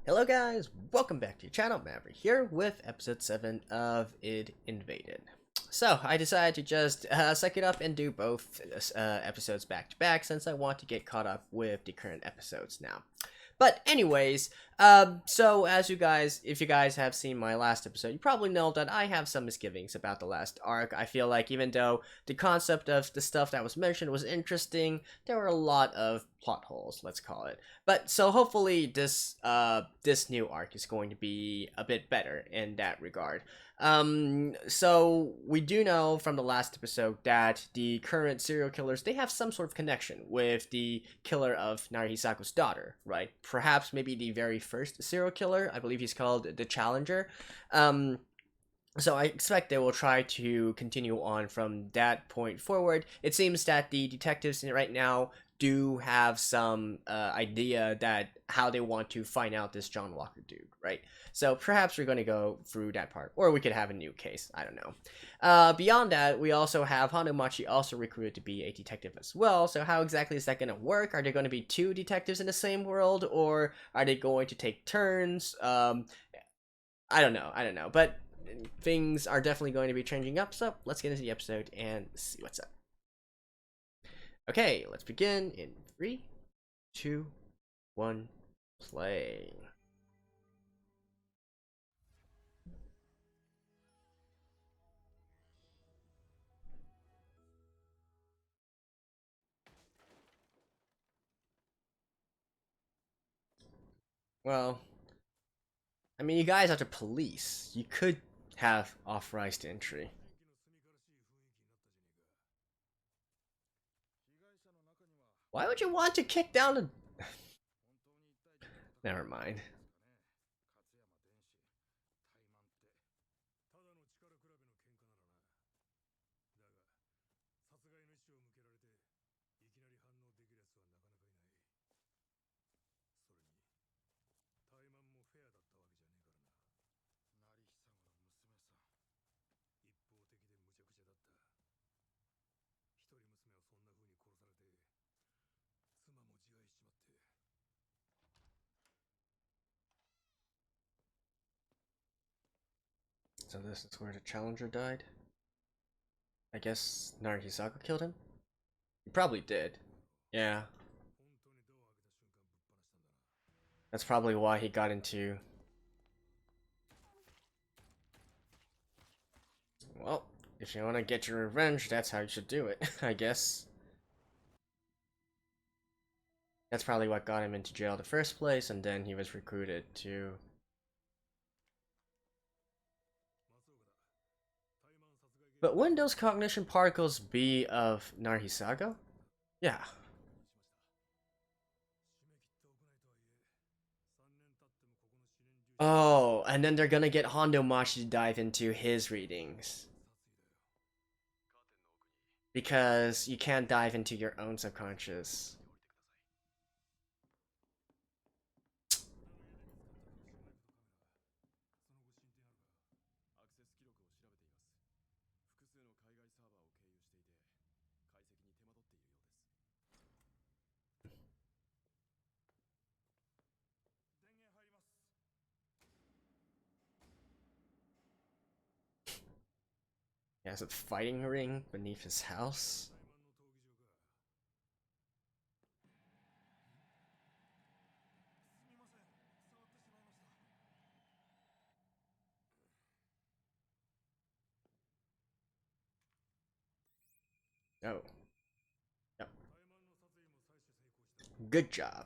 Hello guys, welcome back to your channel. Mavri here with episode 7 of Id Invaded. So I decided to just suck it up and do both episodes back to back since I want to get caught up with the current episodes now. But anyways, so as if you guys have seen my last episode, you probably know that I have some misgivings about the last arc. I feel like even though the concept of the stuff that was mentioned was interesting, there were a lot of plot holes, let's call it. But so hopefully this new arc is going to be a bit better in that regard. So we do know from the last episode that the current serial killers, they have some sort of connection with the killer of Narihisaku's daughter, right? Perhaps maybe the very first serial killer. I believe he's called the Challenger. So I expect they will try to continue on from that point forward. It seems that the detectives right now do have some idea that how they want to find out this John Walker dude, right? So perhaps we're going to go through that part, or we could have a new case. I don't know. Beyond that, we also have Hanamachi also recruited to be a detective as well. So how exactly is that going to work? Are there going to be two detectives in the same world, or are they going to take turns? I don't know. But things are definitely going to be changing up. So let's get into the episode and see what's up. Okay, let's begin in 3, 2, 1, play. Well, I mean, you guys are the police. You could have authorized entry. Why would you want to kick down a... Never mind. So this is where the Challenger died? I guess Narihisaku killed him? He probably did. Yeah. That's probably why he got into... Well, if you want to get your revenge, that's how you should do it, I guess. That's probably what got him into jail in the first place, and then he was recruited to... But wouldn't those cognition particles be of Narihisaku? Yeah. Oh, and then they're gonna get Hondo Machi to dive into his readings. Because you can't dive into your own subconscious. He has a fighting ring beneath his house. Oh. Yep. Good job.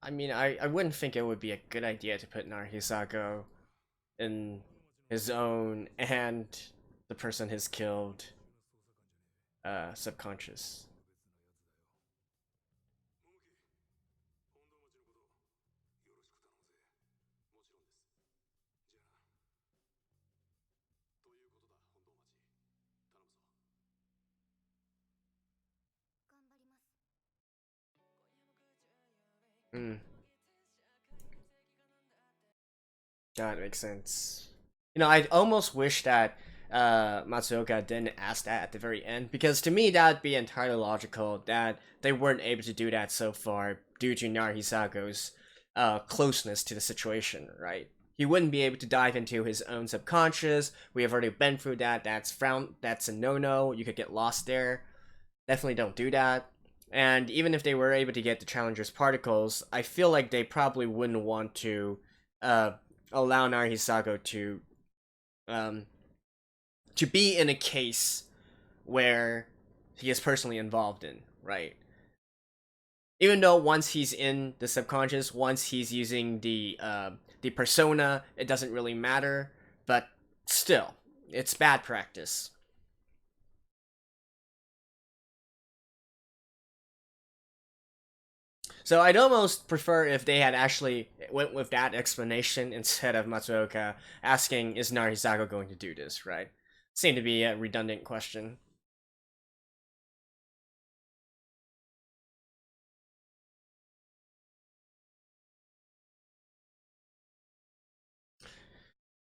I mean, I wouldn't think it would be a good idea to put Narihisaku in his own and the person he's killed subconscious. Hmm. That makes sense. You know, I almost wish that Matsuoka didn't ask that at the very end, because to me that'd be entirely logical that they weren't able to do that so far due to Narihisago's closeness to the situation, right? He wouldn't be able to dive into his own subconscious. We have already been through that. That's a no-no. You could get lost there. Definitely don't do that. And even if they were able to get the Challenger's particles, I feel like they probably wouldn't want to uh, allow Narihisago um, to be in a case where he is personally involved in, right? Even though once he's in the subconscious, once he's using the persona, it doesn't really matter. But still, it's bad practice. So I'd almost prefer if they had actually went with that explanation instead of Matsuoka asking, "Is Narihisago going to do this?" Right? Seemed to be a redundant question.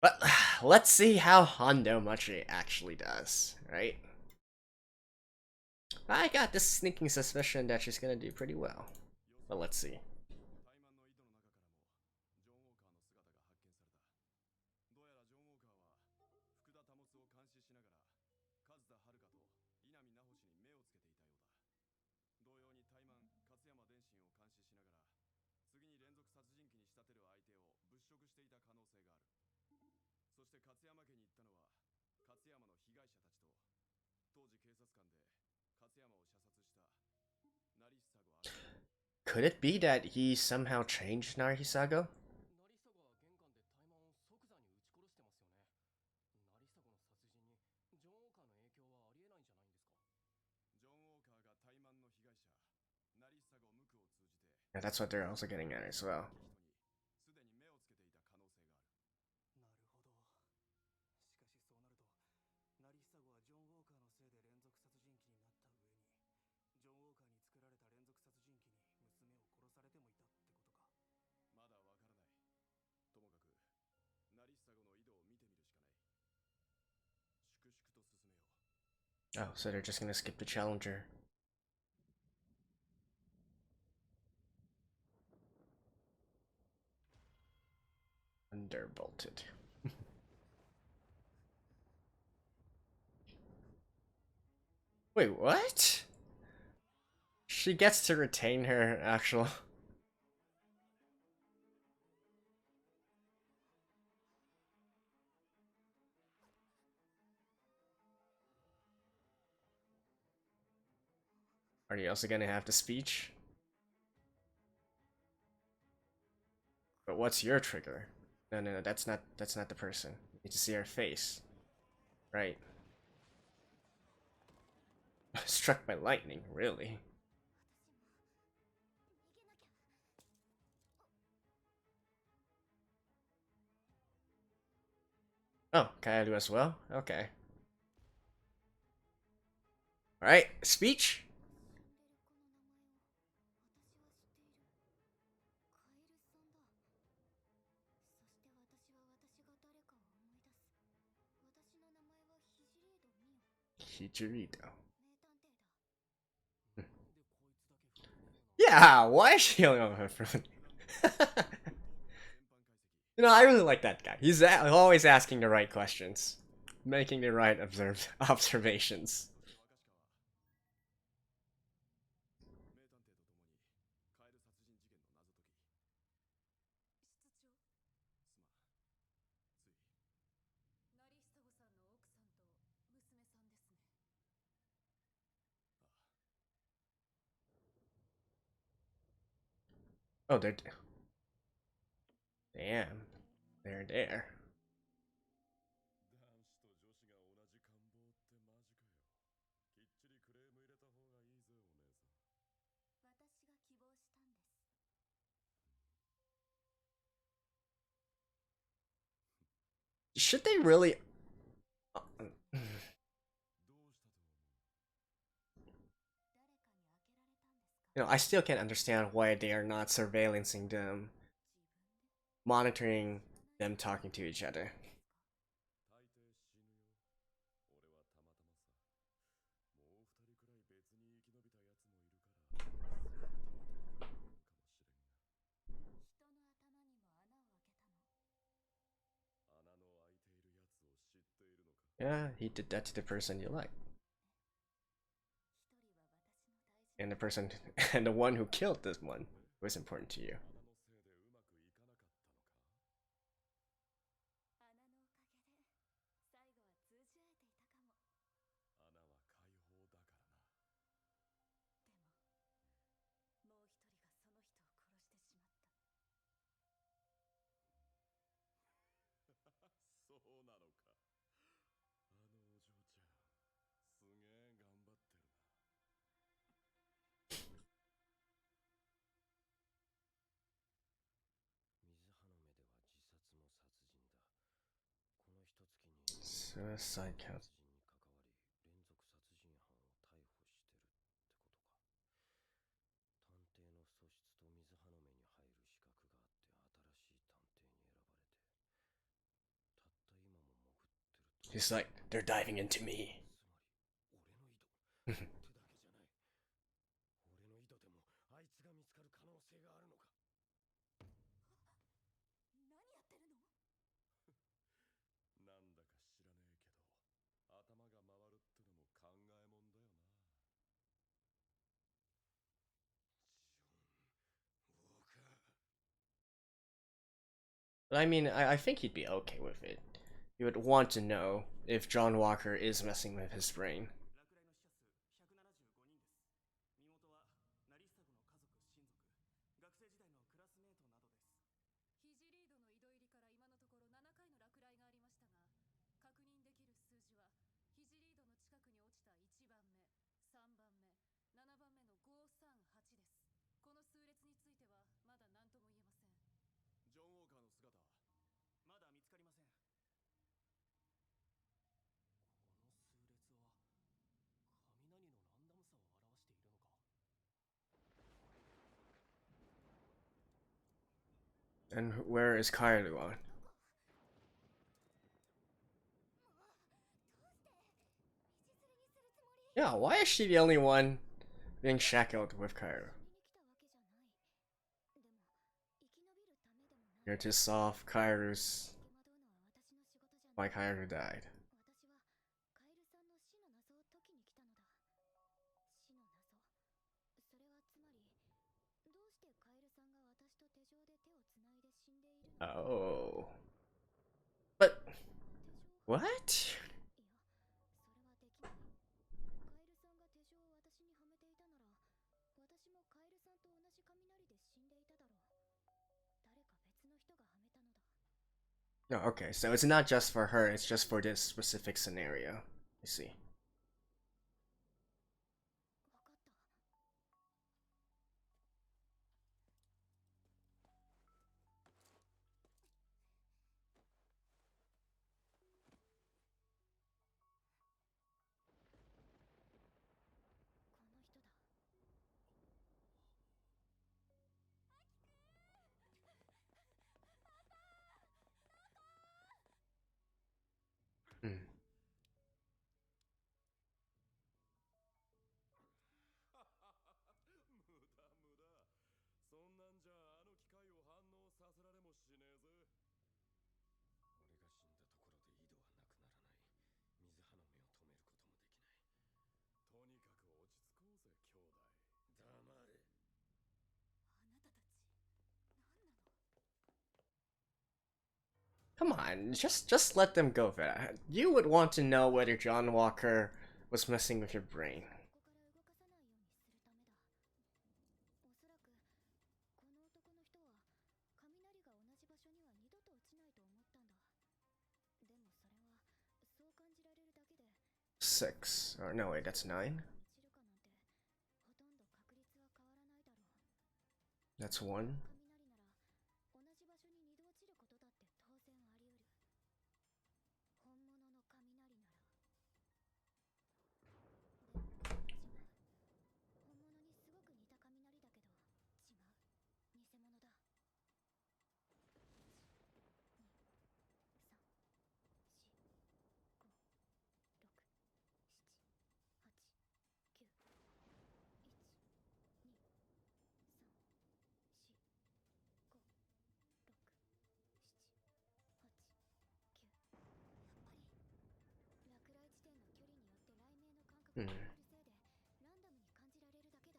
But let's see how Hondo Machi actually does, right? I got this sneaking suspicion that she's gonna do pretty well. But let's see. Could it be that he somehow changed Narihisago? Yeah, that's what they're also getting at as well. Oh, so they're just gonna skip the Challenger. Underbolted. Wait, what? She gets to retain her actual. Are you also gonna have the speech? But what's your trigger? No, no, no, that's not the person. You need to see her face. Right. Struck by lightning, really? Oh, Kaeru as well? Okay. Alright, speech? Hijirito. Yeah, why is she yelling on her front? You know, I really like that guy. He's always asking the right questions, making the right observations. Oh, they're damn, they're there. Should they really? You know, I still can't understand why they are not surveillancing them, monitoring them talking to each other. Yeah, he did that to the person you like. And the person, and the one who killed this one was important to you. Suicide count. He's like, they're diving into me. 頭が回るってのも考えもんだよな。I mean, I think he'd be okay with it. He would want to know if John Walker is messing with his brain. And where is Kairu on? Yeah, why is she the only one being shackled with Kairu? Here to solve Kairu's... why Kairu died. Oh. But... what? No, okay, so it's not just for her, it's just for this specific scenario. You see. Hmm. そんなんじゃあの機械を反応させられもしねえぜ。俺が死んだところで井戸はなくならない。水葉の目を止めることもできない。とにかく落ち着こうぜ、兄弟。黙れ。あなたたち、何なの？ Come on, just let them go for that. You would want to know whether John Walker was messing with your brain. Six. Or no, wait, that's 9. That's 1. うん。るせいでランダムに感じられるだけだ。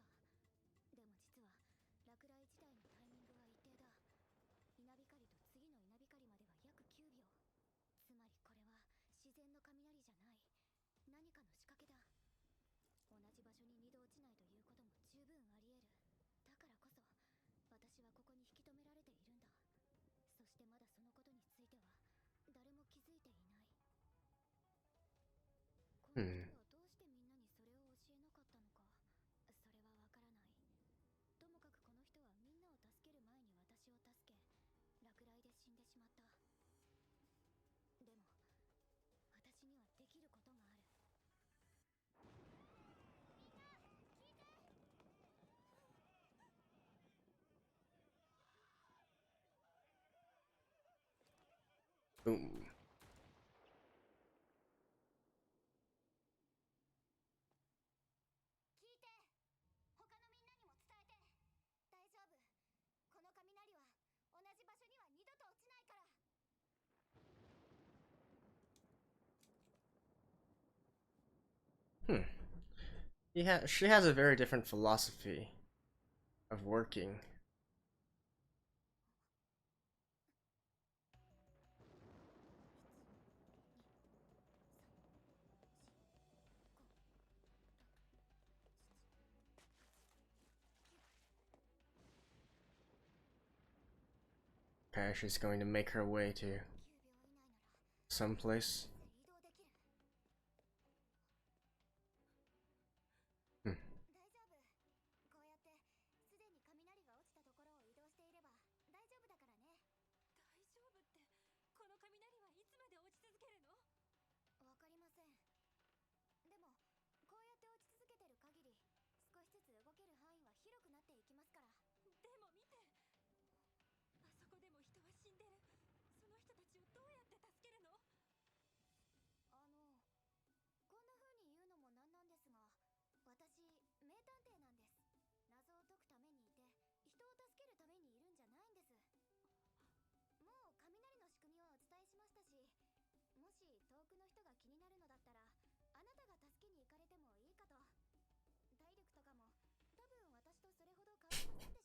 でも実は落雷自体のタイミングは一定だ。稲光と次の稲光までは約9秒。つまりこれは自然の雷じゃない。何かの仕掛けだ。同じ場所に2度落ちないということも十分あり得る。だからこそ私はここに引き止められているんだ。そしてまだそのことについては誰も気づいていない。この人はどうしてみんなにそれを教えなかったのか、それはわからない。ともかくこの人はみんなを助ける前に私を助け、落雷で死んでしまった。でも私にはできることがある。Boom. 聞いて、他のみんなにも伝えて。大丈夫、この雷は同じ場所には二度と落ちないから。She has a very different philosophy of working. Okay, she's going to make her way to someplace. 大丈夫。こうやってすでに雷が落ちたところを移動していれば大丈夫だからね。大丈夫って、この雷はいつまで落ち続けるの？わかりません。でもこうやって落ち続けてる限り、少しずつ動ける範囲は広くなっていきますから。でも見て、あそこでも人は死んでる。その人たちをどうやって助けるの？こんな風に言うのもなんなんですが、私、名探偵なんです。謎を解くためにいて、人を助けるためにいるんじゃないんです。もう雷の仕組みはお伝えしましたし、もし遠くの人が気になるのだったら、あなたが助けに行かれてもいいかと。体力とかも多分私とそれほど変わりませんでしょうし。肘リード。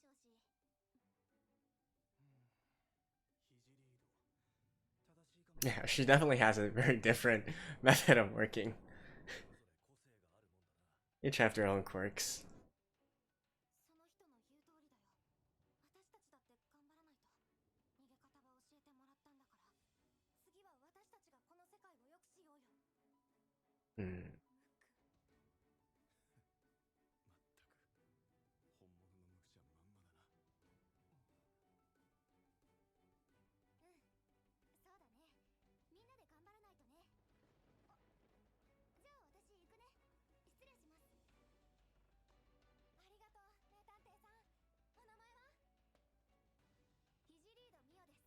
正しいかも。Yeah, she definitely has a very different method of working. それぞれ個性があるもんだな。 Each have their own quirks. その人の言う通りだよ。私たちだって頑張らないと。逃げ方は教えてもらったんだから、次は私たちがこの世界を良くしようよ。Hmm. まったく本物の無垢じゃまんまだな。そうだね。みんなで頑張らないとね。じゃあ私行くね。失礼します。ありがとう、名探偵さん。お名前は？ヒジリードミオです。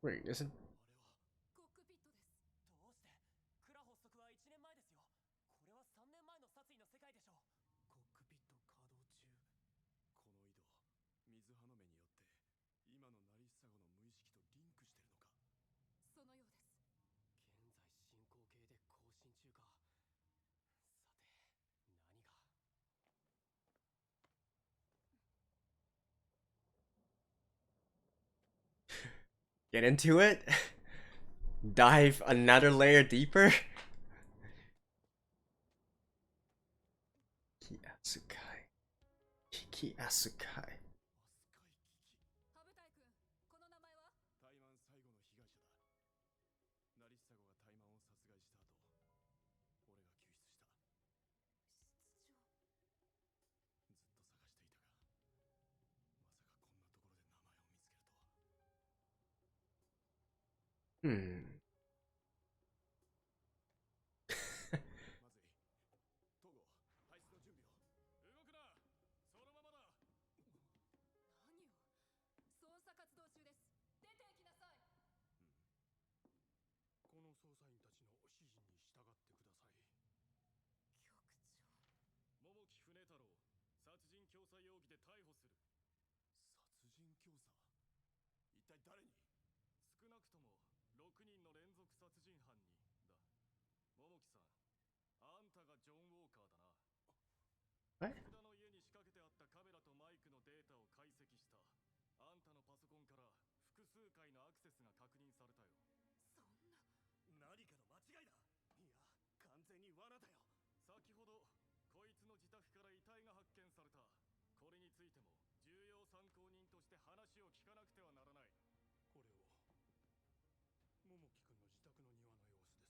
Wait, isn't あれはコックピットです。どうして？クラ発足は1年前ですよ。これは3年前の殺意の世界でしょう。コックピット稼働中。この移動、水花目によって今のナリッサゴの無意識とリンクしてるのか。そのようです。現在進行形で更新中か。さて何が。get into it? Dive another layer deeper? Kiki Asukai. Kiki Asukai. アスカイ危機。ハブタイ君、この名前は？タイマン最後の被害者だ。ナリッサゴがタイマンを殺害した後、俺が救出した。室長。ずっと探していたが、まさかこんなところで名前を見つけるとは。まずい。トゴ、排出の準備を。動くな。そのままだ。何を？捜査活動中です。出て行きなさい。この捜査員たちの指示に従ってください。局長。桃木船太郎、殺人強唆容疑で逮捕する。殺人教唆？一体誰に？少なくとも6人の連続殺人犯にだ。桃木さん、あんたがジョン・ウォーカーだな。え？福田の家に仕掛けてあったカメラとマイクのデータを解析した。あんたのパソコンから複数回のアクセスが確認されたよ。そんな、何かの間違いだ。いや、完全に罠だよ。先ほどこいつの自宅から遺体が発見された。これについても重要参考人として話を聞かなくてはならない。これを、桃木くんの自宅の庭の様子です。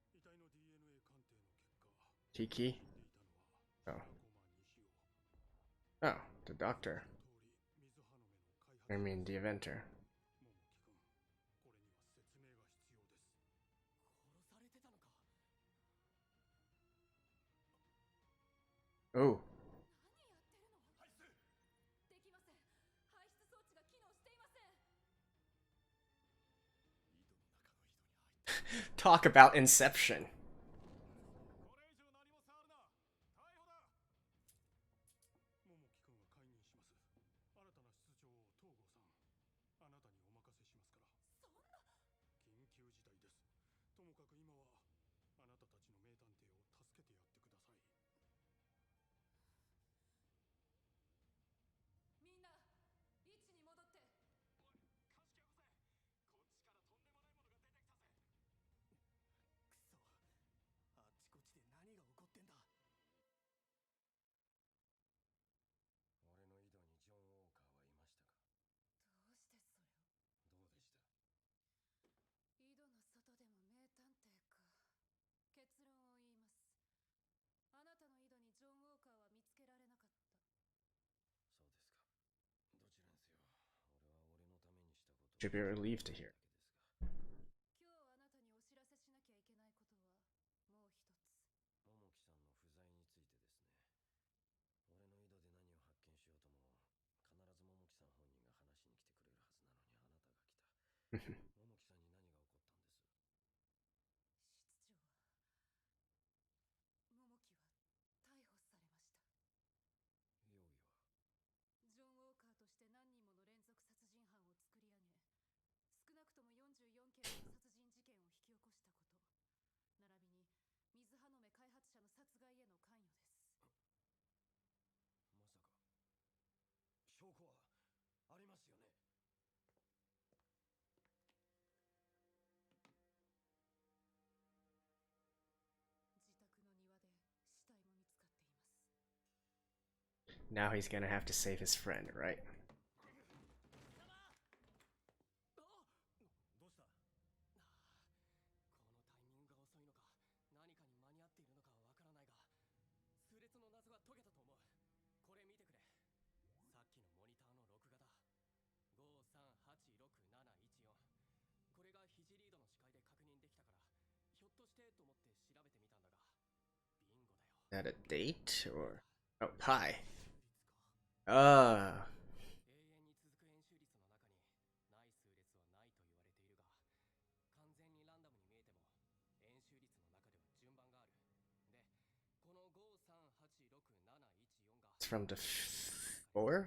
遺体の DNA 鑑定の結果、Tiki? 死んでいたのは Oh. 白駒西尾。 Oh, the doctor. その通り、水葉の目の開発。 I mean, the inventor. 桃木くん、これには説明が必要です。殺されてたのか。 Oh. 何やってるの？排出。できません。排出装置が機能していません。井戸の中の井戸に入って Talk about Inception. これ以上何も触るな。逮捕だ。桃木くんは解任します。新たな室長を東郷さん、あなたにお任せしますから。そんな。緊急事態です。ともかく今はあなたたちの名探偵を助けてやってください。みんな、位置に戻って。おい、貸しきよこせ。こっちからとんでもないものが出てきたぜ。くそ、あっちこっちで何が起こってんだ。俺の井戸にジョン・ウォーカーはいましたか？どうしてそれを？どうでした？井戸の外でも名探偵か。結論を言います。あなたの井戸にジョン・ウォーカーは見つけられなかった。そうですか。どちらにせよ、俺は俺のためにしたことを Should be relieved to hear. 今日あなたにお知らせしなきゃいけないことはもう一つ。桃木さんの不在についてですね。俺の井戸で何を発見しようとも、必ず桃木さん本人が話しに来てくれるはずなのに、あなたが来た。桃木さんに何が起こったんです？室長は、桃木は逮捕されました。容疑は？ジョン・ウォーカーとして何人もの連続殺人犯を作り上げ、少なくとも44件の殺人事件を引き起こしたこと、並びに水葉の目開発者の殺害への関与です。まさか証拠はありますよね？自宅の庭で死体も見つかっています。 Now he's gonna have to save his friend, right? どうした？このタイミングが遅いのか、何かに間に合っているのかはわからないが、数列の謎は解けたと思う。これ見てくれ。さっきのモニターの録画だ。53867114。これが肘リードの視界で確認できたから、ひょっとしてと思って調べてみたんだが、ビンゴだよ。 Is that a date or oh pie? 率か。Ah. 永遠に続く円周率の中にない数列はないと言われているが、完全にランダムに見えても円周率の中では順番がある。で、この53867114が It's from the 4?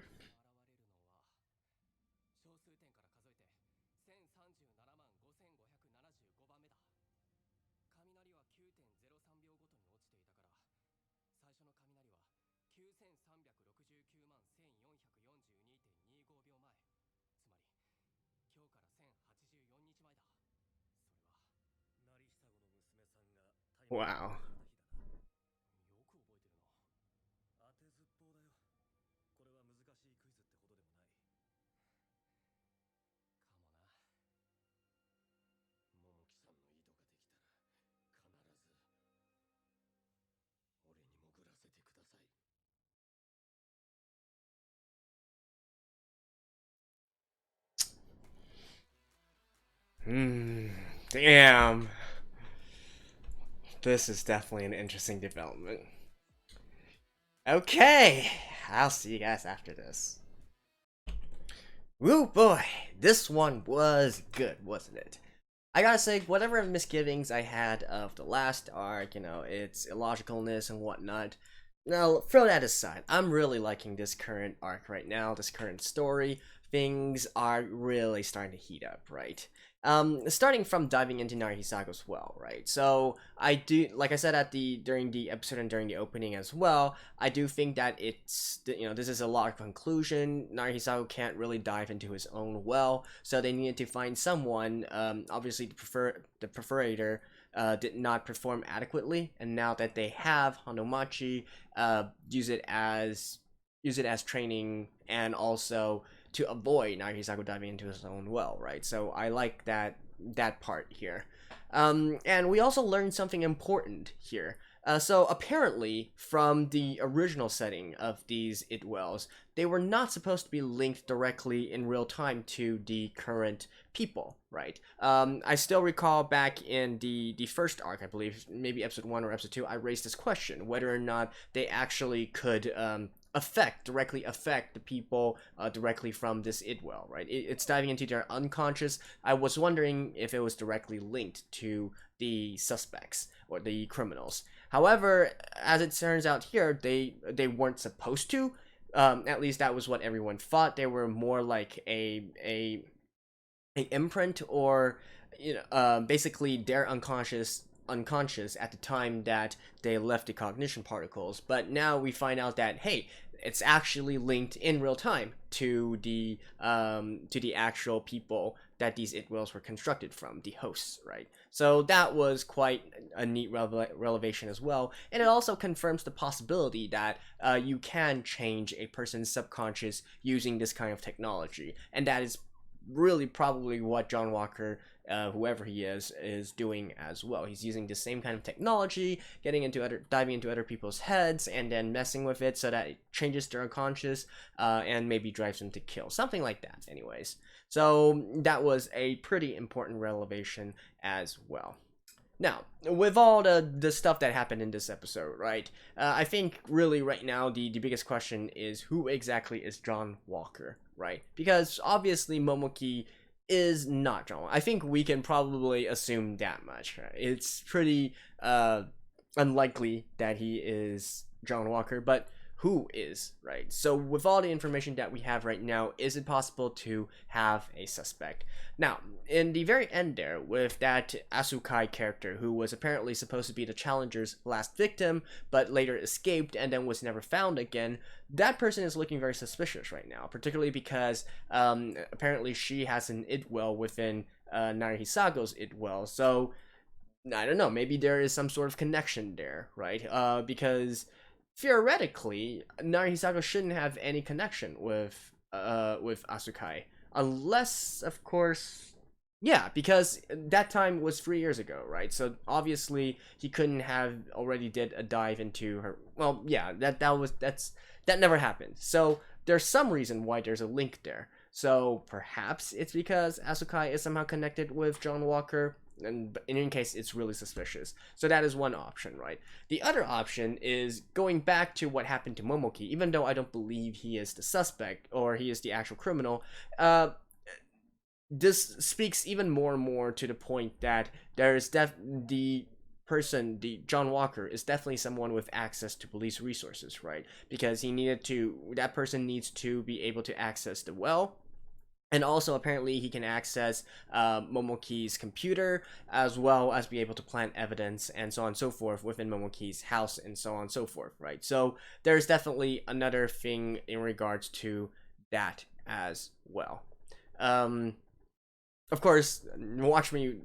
現れるのは、小数点から数えて1037万5575番目だ。雷は 9.03 秒ごとに落ちていたから、最初の雷は9369万1442.25 秒前。つまり今日から1084日前だ。それは成久子の娘さんがタイム Wow. よく覚えてるな。当てずっぽうだよ。これは難しいクイズってほどでもない。かもな。桃木さんの井戸ができたら、必ず俺に潜らせてください。Damn. This is definitely an interesting development. Okay, I'll see you guys after this. Woo boy, this one was good, wasn't it? I gotta say, whatever misgivings I had of the last arc, you know, its illogicalness and whatnot, Now, throw that aside. I'm really liking this current arc right now, this current story. Things are really starting to heat up, right? Starting from diving into Narihisago's well, right? So I do, like I said during the episode and during the opening as well, I do think that this is a lot of conclusion. Narihisago can't really dive into his own well, so they needed to find someone. Obviously, the perforator did not perform adequately, and now that they have Hanomachi, use it as training, and also to avoid Narihisago diving into his own well, right? So I like that part here. And we also learned something important here. So apparently, from the original setting of these it wells, they were not supposed to be linked directly in real time to the current people, right? I still recall back in the first arc, I believe, maybe episode 1 or episode 2, I raised this question, whether or not they actually could directly affect the people directly from this idwell, right? It's diving into their unconscious. I was wondering if it was directly linked to the suspects or the criminals. However, as it turns out here, they weren't supposed to. At least that was what everyone thought. They were more like a imprint, or basically their unconscious at the time that they left the cognition particles. But now we find out that, hey, it's actually linked in real time to the actual people that these itwells were constructed from, the hosts, right? So that was quite a neat revelation as well, and it also confirms the possibility that you can change a person's subconscious using this kind of technology, and that is really probably what John Walker, whoever he is doing as well. He's using the same kind of technology, diving into other people's heads, and then messing with it so that it changes their unconscious, and maybe drives them to kill, something like that. Anyways, so that was a pretty important revelation as well. Now, with all the stuff that happened in this episode, right, I think really right now the biggest question is, who exactly is John Walker, right? Because obviously Momoki is not John Walker. I think we can probably assume that much, right? It's pretty unlikely that he is John Walker, but who is, right? So with all the information that we have right now, is it possible to have a suspect? Now, in the very end there, with that Asukai character, who was apparently supposed to be the Challenger's last victim, but later escaped and then was never found again, that person is looking very suspicious right now, particularly because apparently she has an idwell within Narihisago's idwell, so I don't know, maybe there is some sort of connection there, right? Because theoretically, Narihisago shouldn't have any connection with Asukai, unless, of course, yeah, because that time was 3 years ago, right? So obviously he couldn't have already did a dive into her. Well, yeah, that never happened. So there's some reason why there's a link there. So perhaps it's because Asukai is somehow connected with John Walker, and in any case, it's really suspicious. So that is one option, right? The other option is going back to what happened to Momoki. Even though I don't believe he is the suspect or he is the actual criminal, this speaks even more and more to the point that there is the John Walker is definitely someone with access to police resources, right? Because that person needs to be able to access the well. And also, apparently, he can access Momoki's computer, as well as be able to plant evidence and so on and so forth within Momoki's house and so on and so forth, right? So there's definitely another thing in regards to that as well. Of course, watch me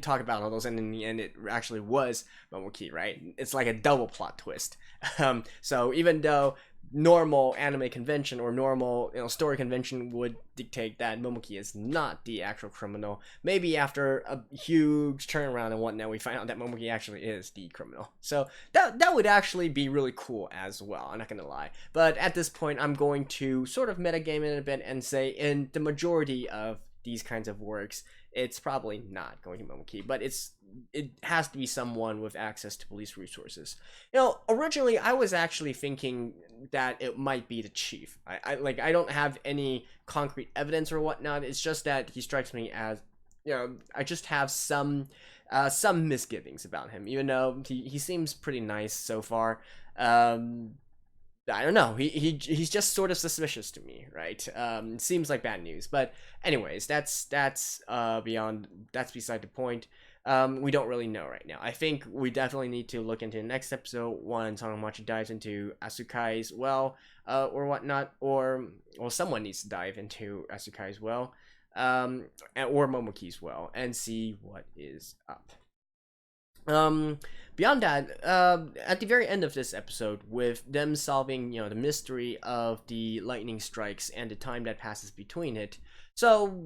talk about all those, and in the end, it actually was Momoki, right? It's like a double plot twist. So even though normal anime convention or normal story convention would dictate that Momoki is not the actual criminal, maybe after a huge turnaround and whatnot, we find out that Momoki actually is the criminal. So that would actually be really cool as well, I'm not gonna lie. But at this point, I'm going to sort of metagame it a bit and say, in the majority of these kinds of works, it's probably not going to be Momoki, but it has to be someone with access to police resources. Originally I was actually thinking that it might be the chief. I don't have any concrete evidence or whatnot. It's just that he strikes me as, I just have some some misgivings about him, even though he seems pretty nice so far. I don't know. He's just sort of suspicious to me, right? Seems like bad news, but anyways, that's beside the point. We don't really know right now. I think we definitely need to look into the next episode once Hanamachi dives into Asukai's well, or whatnot, or someone needs to dive into Asukai's well, or Momoki's well, and see what is up. Beyond that, at the very end of this episode, with them solving, the mystery of the lightning strikes and the time that passes between it, so,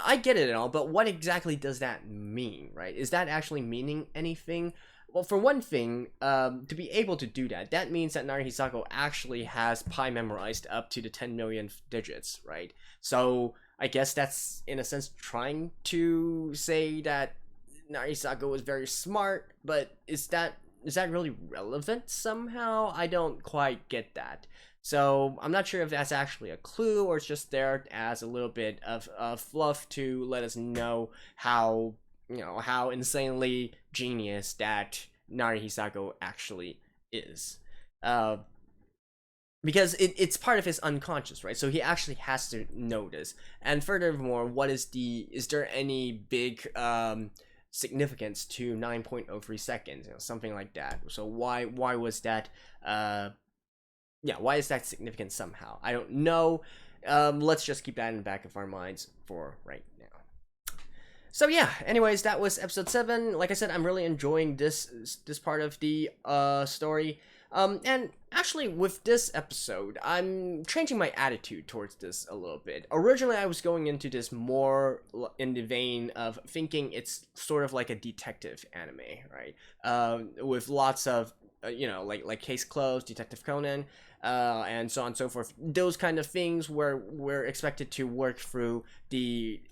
I get it and all, but what exactly does that mean, right? Is that actually meaning anything? Well, for one thing, to be able to do that, that means that Narihisako actually has pi memorized up to the 10 millionth digits, right? So, I guess that's, in a sense, trying to say that Narihisako was very smart, but is that really relevant somehow? I don't quite get that. So I'm not sure if that's actually a clue or it's just there as a little bit of fluff to let us know how insanely genius that Narihisako actually is. Because it's part of his unconscious, right? So he actually has to know this. And furthermore, is there any big significance to 9.03 seconds, something like that? So why was that why is that significant somehow? I don't know. Let's just keep that in the back of our minds for right now. So yeah, anyways, that was episode 7. Like I said, I'm really enjoying this part of the story. And actually, with this episode, I'm changing my attitude towards this a little bit. Originally, I was going into this more in the vein of thinking it's sort of like a detective anime, right? With lots of, like Case Closed, Detective Conan, and so on and so forth. Those kind of things where we're expected to work through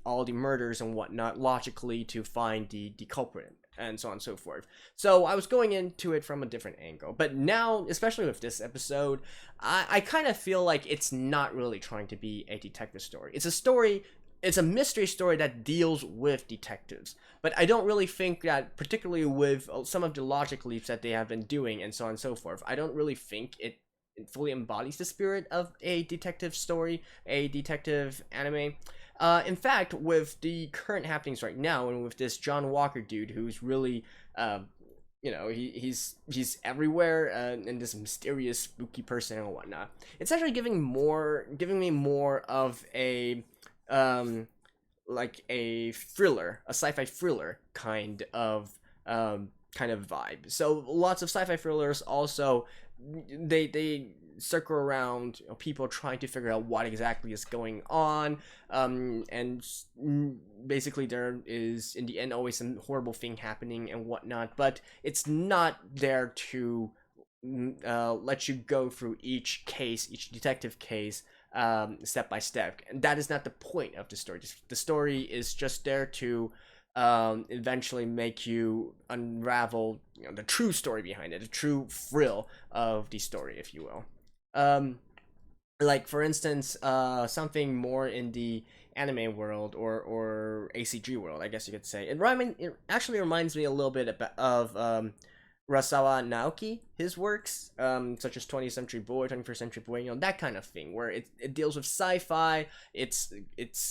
all the murders and whatnot logically to find the culprit, and so on and so forth. So I was going into it from a different angle. But now, especially with this episode, I kind of feel like it's not really trying to be a detective story. It's a mystery story that deals with detectives. But I don't really think that, particularly with some of the logic leaps that they have been doing and so on and so forth, I don't really think it fully embodies the spirit of a detective story, a detective anime. In fact, with the current happenings right now, and with this John Walker dude who's really, he's everywhere, and this mysterious, spooky person and whatnot, it's actually giving me more of a, like a thriller, a sci-fi thriller kind of vibe. So lots of sci-fi thrillers also, they circle around people trying to figure out what exactly is going on, and basically there is in the end always some horrible thing happening and whatnot, but it's not there to let you go through each detective case, step by step. And that is not the point of the story. The story is just there to eventually make you unravel the true story behind it, the true thrill of the story, if you will. Like for instance, something more in the anime world or ACG world, I guess you could say. It actually reminds me a little bit of Urasawa Naoki, his works, such as 20th Century Boy, 21st Century Boy, that kind of thing, where it deals with sci-fi, it's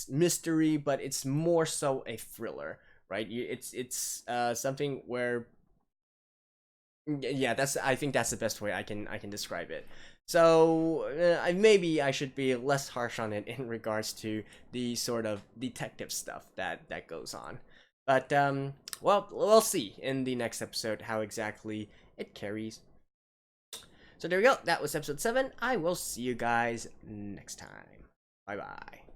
mystery, but it's more so a thriller, right? It's something where, yeah, I think that's the best way I can describe it. So maybe I should be less harsh on it in regards to the sort of detective stuff that goes on. But well, we'll see in the next episode how exactly it carries. So there we go. That was episode 7. I will see you guys next time. Bye bye.